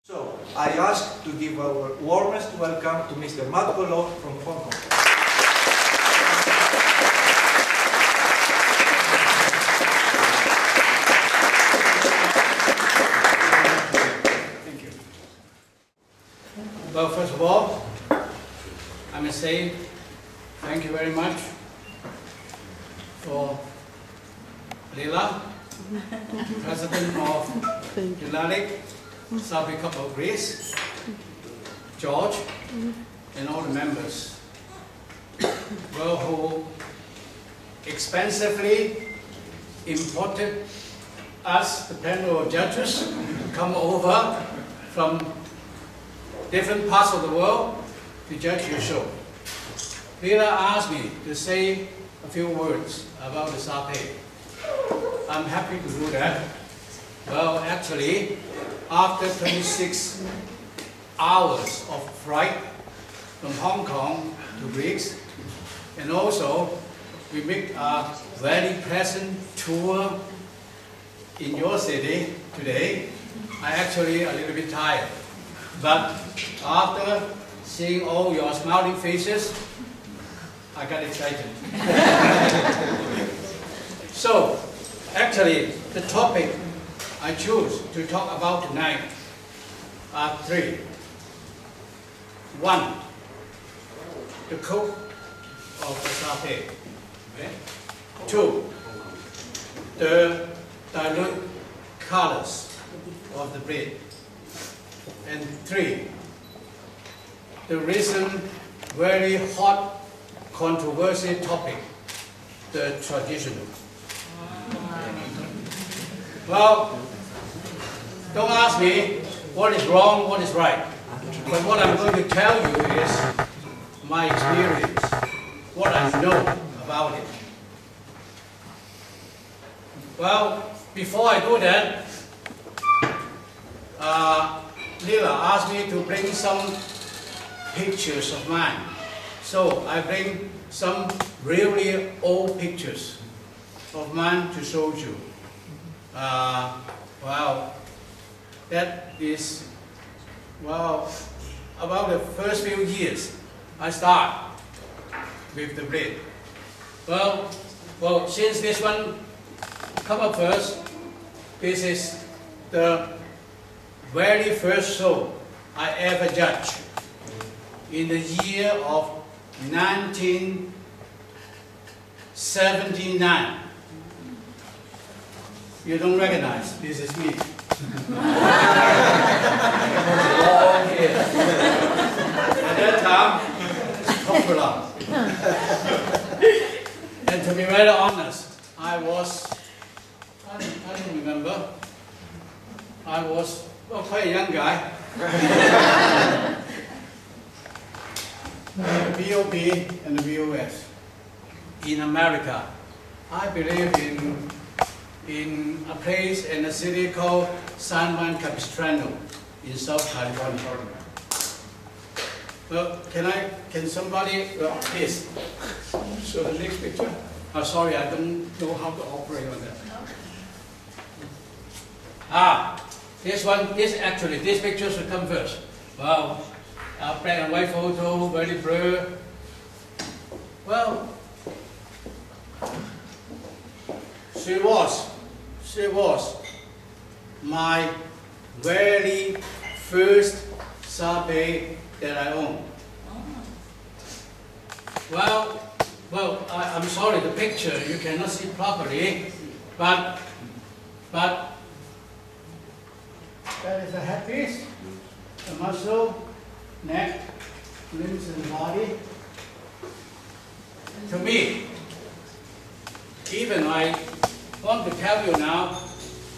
So, I ask to give our warmest welcome to Mr. Matgo Law from Hong Kong. Thank you. Well, first of all, I must say thank you very much for Leela, President of United Shar Pei Cup of Greece, George, and all the members, well, who expensively imported us, the panel of judges, come over from different parts of the world to judge your show. Leela asked me to say a few words about the Shar Pei. I'm happy to do that. Well, actually, after 26 hours of flight from Hong Kong to Greece, and also we make a very pleasant tour in your city today. I actually a little bit tired, but after seeing all your smiling faces, I got excited. So, actually, the topic I choose to talk about tonight are three. One, the coat of the Shar Pei. Okay? Two, the dilute colors of the bread. And three, the recent very hot controversial topic, the traditional. Well, don't ask me what is wrong, what is right. But what I'm going to tell you is my experience, what I know about it. Well, before I do that, Leela asked me to bring some pictures of mine. So I bring some really old pictures of mine to show you. Well, that is, well, about the first few years I start with the bread. Well, since this one come up first, this is the very first show I ever judged in the year of 1979. You don't recognize, this is me. Long hair. At that time, it's popular. And to be very honest, I don't remember. I was quite a young guy. The VOB and the VOS in America. I believe in a place in a city called San Juan Capistrano in South California. Well, can somebody, please, show the next picture? Oh, sorry, I don't know how to operate on that. This picture should come first. Wow, a black and white photo, very blurred. Well, she was my very first Shar Pei that I owned. Well, I'm sorry, the picture you cannot see properly, but that is a headpiece, the muscle, neck, limbs and body. To me, even I want to tell you now,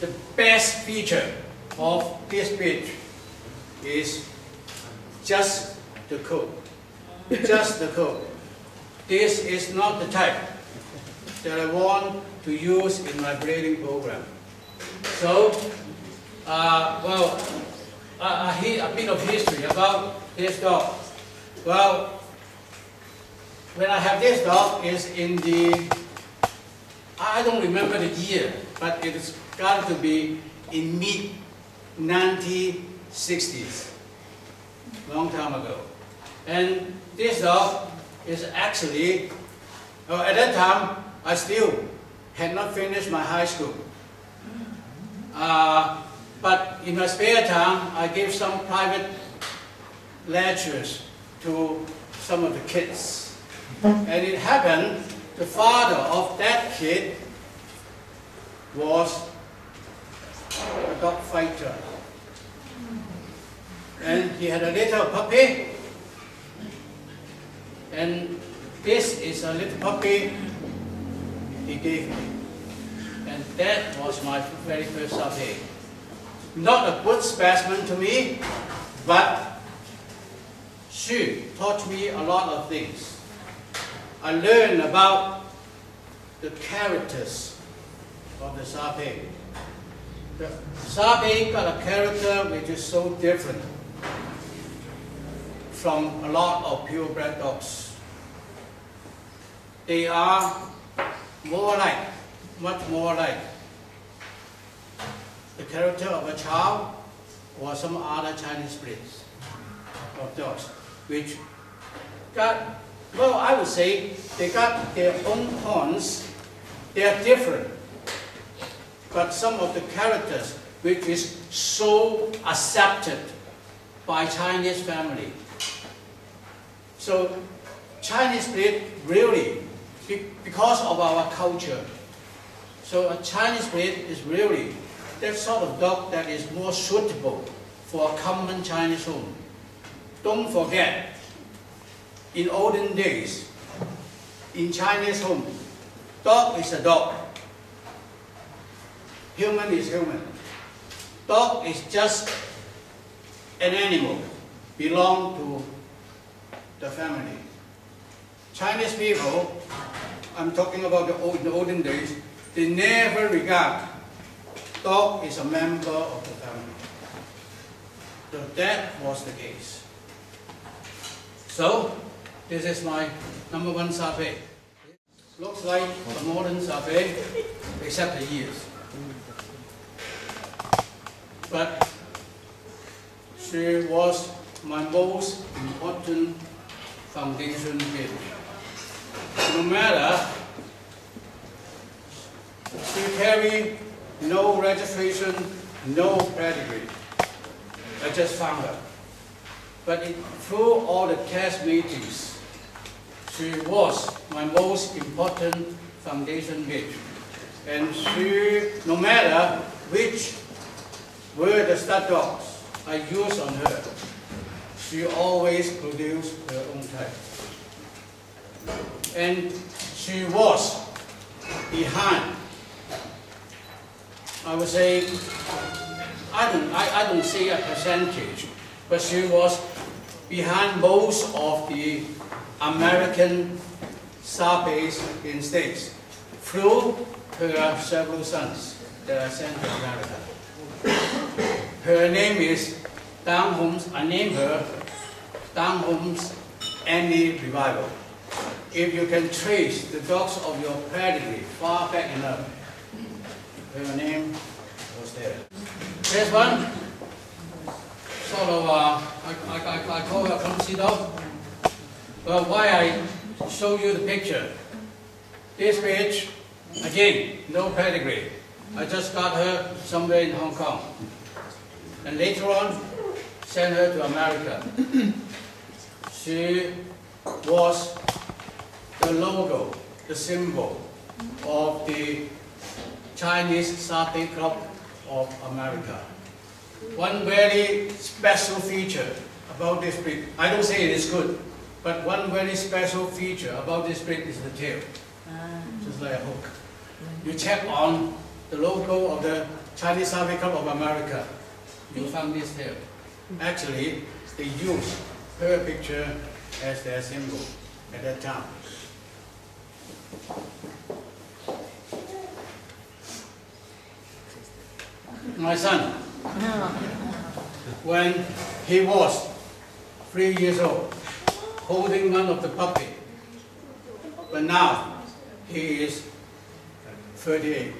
the best feature of this bridge is just the coat. Just the coat. This is not the type that I want to use in my breeding program. So, a bit of history about this dog. Well, when I have this dog is in the, I don't remember the year, but it's got to be in mid-19 60s, long time ago. And this dog is actually, at that time, I still had not finished my high school. But in my spare time, I gave some private lectures to some of the kids. And it happened, the father of that kid was a dog fighter. And he had a little puppy. And this is a little puppy he gave me. And that was my very first Shar Pei. Not a good specimen to me, but she taught me a lot of things. I learned about the characters of the Shar Pei. The Shar Pei got a character which is so different from a lot of purebred dogs. They are more like, much more like the character of a child or some other Chinese breeds of dogs, which got, well, I would say they got their own horns. They are different, but some of the characters which is so accepted by Chinese family. So Chinese breed really, because of our culture, so a Chinese breed is really that sort of dog that is more suitable for a common Chinese home. Don't forget, in olden days, in Chinese home, dog is a dog. Human is human. Dog is just an animal, belong to the family. Chinese people, I'm talking about in the olden days, they never regard dog is a member of the family. So that was the case. So, this is my #1 Shar Pei. Looks like a modern Shar Pei, except the ears. But she was my most important foundation kid. No matter, she carried no registration, no pedigree. I just found her. But through all the test meetings, she was my most important foundation kid. And she, no matter which were the stud dogs I used on her, she always produced her own type. And she was behind, I would say, I don't say a percentage, but she was behind most of the American Shar Peis in States through her several sons that I sent to America. Her name is Down Home's, I named her Down Home's Annie Revival. If you can trace the dogs of your pedigree far back enough, her name was there. This one, sort of, I call her clumsy dog. Well, why I show you the picture? This bitch, again, no pedigree. I just got her somewhere in Hong Kong. And later on, sent her to America. She was the logo, the symbol of the Chinese Shar Pei Club of America. One very special feature about this breed, I don't say it is good, but one very special feature about this breed is the tail. Just like a hook. You check on the logo of the Chinese Shar Pei Club of America, you found this tail. Actually, they used her picture as their symbol at that time. My son, when he was 3 years old, holding one of the puppy, but now he is 38.